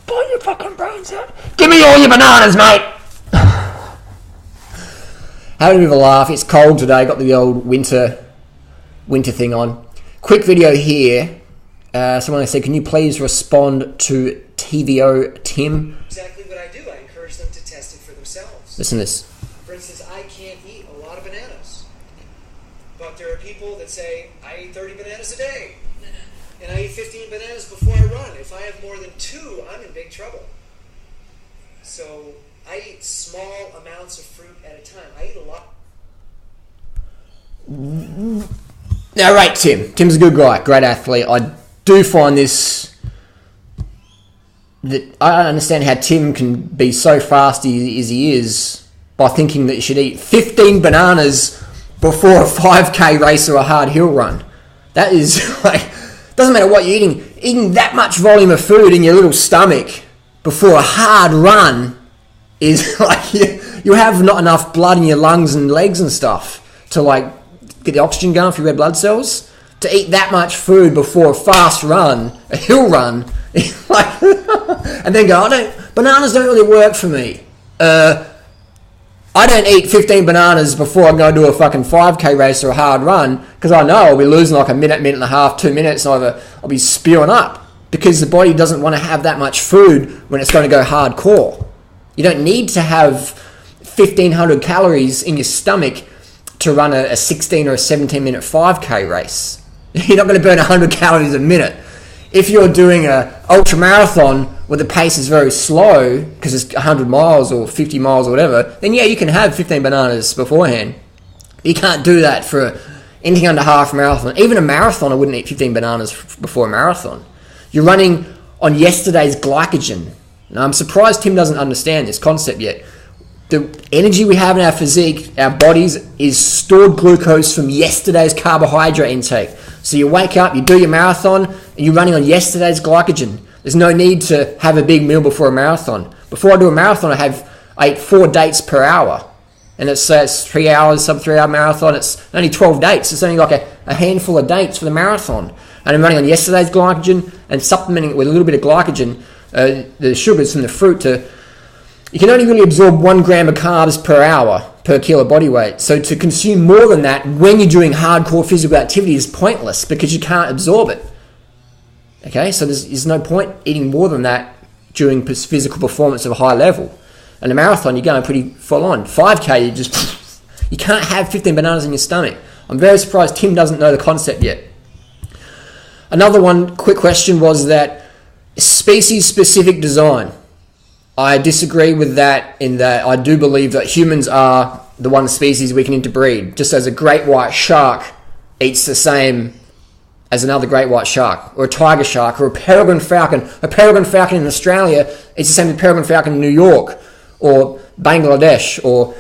blow your fucking brains out. Give me all your bananas, mate. Having a bit of a laugh. It's cold today. Got the old winter thing on. Quick video here. Someone said, can you please respond to TVO Tim? Exactly what I do. I encourage them to test it for themselves. Listen to this. For instance, I can't eat a lot of bananas. But there are people that say, I eat 30 bananas a day. And I eat 15 bananas before I run. If I have more than 2, I'm in big trouble. So I eat small amounts of fruit at a time. I eat a lot. Now, right, Tim. Tim's a good guy, great athlete. I do find this, that I don't understand how Tim can be so fast as he is by thinking that you should eat 15 bananas before a 5k race or a hard hill run. That is like, doesn't matter what you're eating that much volume of food in your little stomach before a hard run is like, you have not enough blood in your lungs and legs and stuff to like get the oxygen going for your red blood cells. To eat that much food before a fast run, a hill run, like, and then go, bananas don't really work for me. I don't eat 15 bananas before I go do a fucking 5k race or a hard run, because I know I'll be losing like a minute and a half, 2 minutes, and I'll be spewing up, because the body doesn't want to have that much food when it's going to go hardcore. You don't need to have 1,500 calories in your stomach to run a 16 or a 17 minute 5k race. You're not going to burn 100 calories a minute. If you're doing an ultra marathon where the pace is very slow because it's 100 miles or 50 miles or whatever, then yeah, you can have 15 bananas beforehand. You can't do that for anything under half a marathon. Even a marathon, I wouldn't eat 15 bananas before a marathon. You're running on yesterday's glycogen. Now, I'm surprised Tim doesn't understand this concept yet. The energy we have in our physique, our bodies, is stored glucose from yesterday's carbohydrate intake. So you wake up, you do your marathon, and you're running on yesterday's glycogen. There's no need to have a big meal before a marathon. Before I do a marathon, I eat 4 dates per hour. And it's 3 hours, sub 3 hour marathon. It's only 12 dates. It's only like a handful of dates for the marathon. And I'm running on yesterday's glycogen and supplementing it with a little bit of glycogen, the sugars from the fruit you can only really absorb 1 gram of carbs per hour per kilo body weight. So to consume more than that when you're doing hardcore physical activity is pointless because you can't absorb it. Okay, so there's no point eating more than that during physical performance of a high level. And a marathon, you're going pretty full on. 5k, you can't have 15 bananas in your stomach. I'm very surprised Tim doesn't know the concept yet. Another one, quick question, was that species-specific design. I disagree with that in that I do believe that humans are the one species we can interbreed. Just as a great white shark eats the same as another great white shark, or a tiger shark, or a peregrine falcon. A peregrine falcon in Australia eats the same as a peregrine falcon in New York, or Bangladesh, or,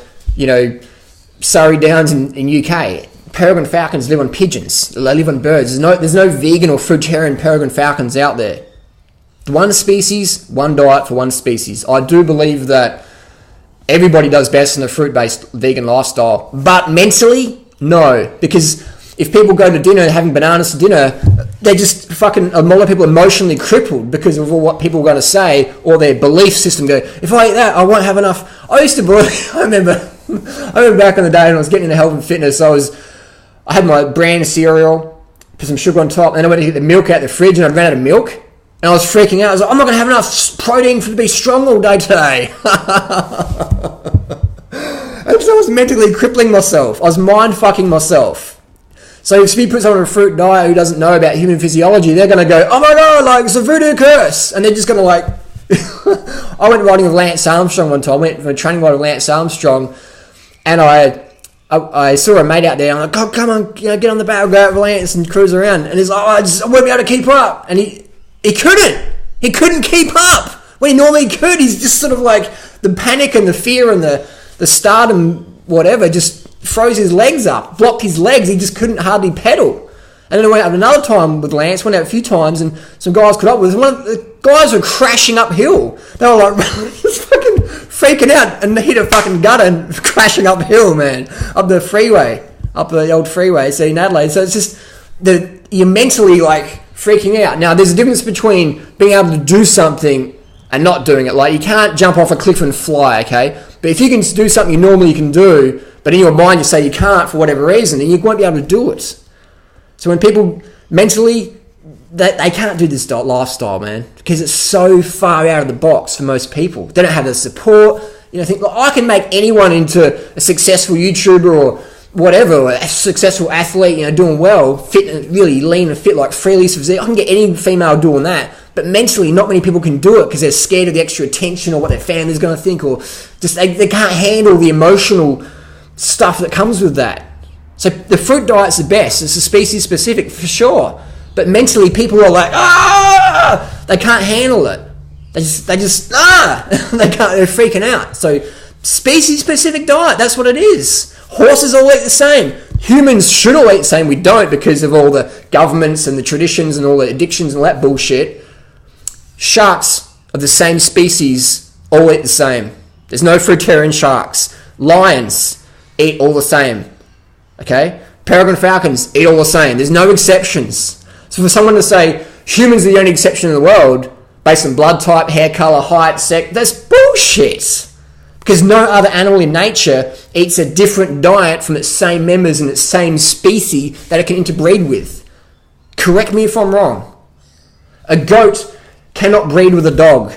Surrey Downs in UK. Peregrine falcons live on pigeons. They live on birds. There's no vegan or fruitarian peregrine falcons out there. One species, one diet for one species. I do believe that everybody does best in a fruit-based vegan lifestyle. But mentally, no. Because if people go to dinner having bananas for dinner, they're just fucking, a lot of people are emotionally crippled because of all what people are going to say, or their belief system go, if I eat that, I won't have enough. I remember back in the day when I was getting into health and fitness, I had my brand cereal, put some sugar on top, and then I went to get the milk out of the fridge and I'd ran out of milk. And I was freaking out. I was like, I'm not going to have enough protein to be strong all day today. And so I was mentally crippling myself. I was mind-fucking myself. So if you put someone on a fruit diet who doesn't know about human physiology, they're going to go, oh my God, it's a voodoo curse. And they're just going to I went riding with Lance Armstrong one time. I went for a training ride with Lance Armstrong. And I saw a mate out there. I'm like, oh, come on, get on the barrel, go out with Lance and cruise around. And he's like, I won't be able to keep up. And he couldn't. He couldn't keep up when he normally could. He's just sort of like the panic and the fear and the stardom, whatever, just froze his legs up, blocked his legs. He just couldn't hardly pedal. And then I went out another time with Lance, went out a few times, and some guys caught up with us. One of the guys were crashing uphill. They were like, just fucking freaking out, and they hit a fucking gutter and crashing uphill, man, up the freeway, up the old freeway, so in Adelaide. So it's just, you're mentally freaking out. Now, there's a difference between being able to do something and not doing it. Like, you can't jump off a cliff and fly, okay? But if you can do something you normally can do, but in your mind you say you can't for whatever reason, then you won't be able to do it. So when people mentally, they can't do this lifestyle, man, because it's so far out of the box for most people. They don't have the support. Think, like, I can make anyone into a successful YouTuber or whatever, a successful athlete, doing well, fit and really lean and fit, like Freely's physique. I can get any female doing that. But mentally, not many people can do it because they're scared of the extra attention or what their family's going to think, or just they can't handle the emotional stuff that comes with that. So the fruit diet's the best. It's a species specific for sure. But mentally, people are like, they can't handle it. They just they can't. They're freaking out. So species specific diet. That's what it is. Horses all eat the same. Humans should all eat the same. We don't, because of all the governments and the traditions and all the addictions and all that bullshit. Sharks of the same species all eat the same. There's no fruitarian sharks. Lions eat all the same. Okay? Peregrine falcons eat all the same. There's no exceptions. So for someone to say humans are the only exception in the world based on blood type, hair color, height, sex, that's bullshit. Because no other animal in nature eats a different diet from its same members and its same species that it can interbreed with. Correct me if I'm wrong. A goat cannot breed with a dog.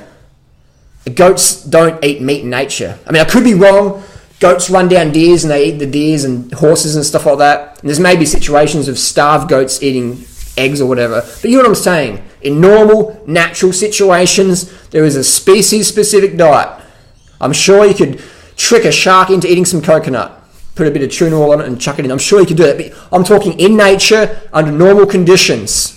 Goats don't eat meat in nature. I mean, I could be wrong. Goats run down deers and they eat the deers and horses and stuff like that. And there's maybe situations of starved goats eating eggs or whatever. But you know what I'm saying? In normal, natural situations, there is a species-specific diet. I'm sure you could trick a shark into eating some coconut. Put a bit of tuna oil on it and chuck it in. I'm sure you could do that. But I'm talking in nature, under normal conditions.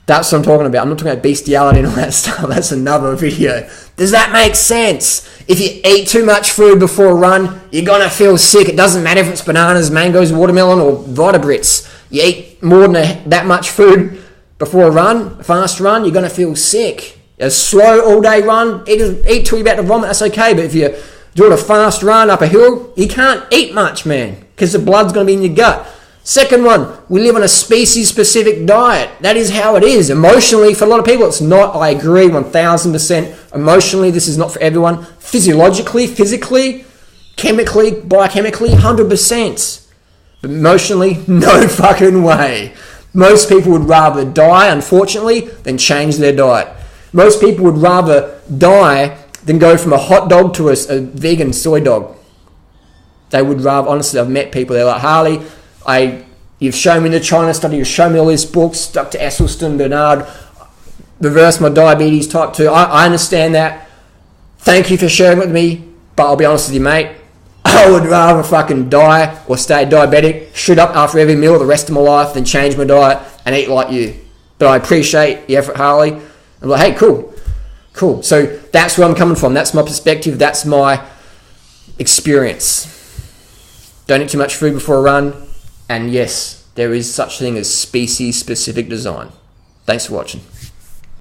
That's what I'm talking about. I'm not talking about bestiality and all that stuff. That's another video. Does that make sense? If you eat too much food before a run, you're going to feel sick. It doesn't matter if it's bananas, mangoes, watermelon, or Vitabrits. You eat more than that much food before a fast run, you're going to feel sick. A slow all-day run, eat till you're about to vomit, that's okay. But if you're doing a fast run up a hill, you can't eat much, man, because the blood's going to be in your gut. Second one, we live on a species-specific diet. That is how it is. Emotionally, for a lot of people, it's not. I agree 1,000%. Emotionally, this is not for everyone. Physiologically, physically, chemically, biochemically, 100%. But emotionally, no fucking way. Most people would rather die, unfortunately, than change their diet. Most people would rather die than go from a hot dog to a vegan soy dog. They would rather, honestly, I've met people, they're like, Harley, you've shown me the China study, you've shown me all these books, Dr. Esselstyn, Bernard, reverse my diabetes type 2. I understand that. Thank you for sharing it with me, but I'll be honest with you, mate. I would rather fucking die or stay diabetic, shoot up after every meal the rest of my life than change my diet and eat like you. But I appreciate the effort, Harley. I'm like, hey, cool. So that's where I'm coming from. That's my perspective. That's my experience. Don't eat too much food before a run. And yes, there is such thing as species-specific design. Thanks for watching.